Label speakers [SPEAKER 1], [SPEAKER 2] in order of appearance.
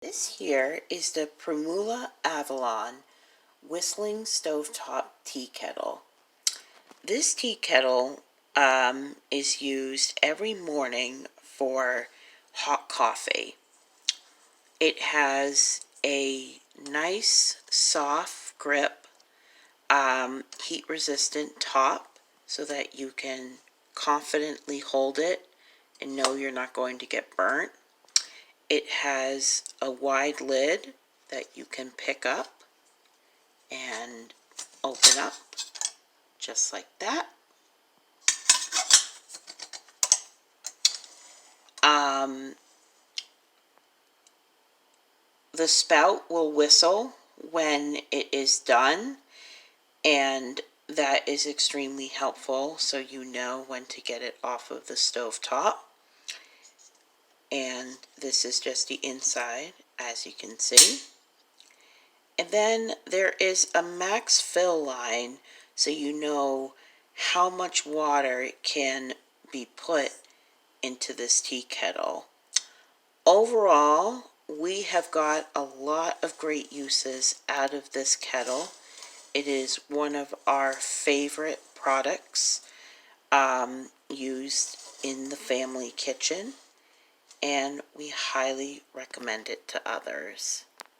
[SPEAKER 1] This here is the Primula Avalon Whistling Stovetop Tea Kettle. This tea kettle is used every morning for hot coffee. It has a nice soft grip, heat-resistant top so that you can confidently hold it and know you're not going to get burnt. It has a wide lid that you can pick up and open up just like that. The spout will whistle when it is done, and that is extremely helpful so you know when to get it off of the stove top. And this is just the inside, as you can see. And then there is a max fill line so you know how much water can be put into this tea kettle. Overall, we have got a lot of great uses out of this kettle. It is one of our favorite products used in the family kitchen, and we highly recommend it to others.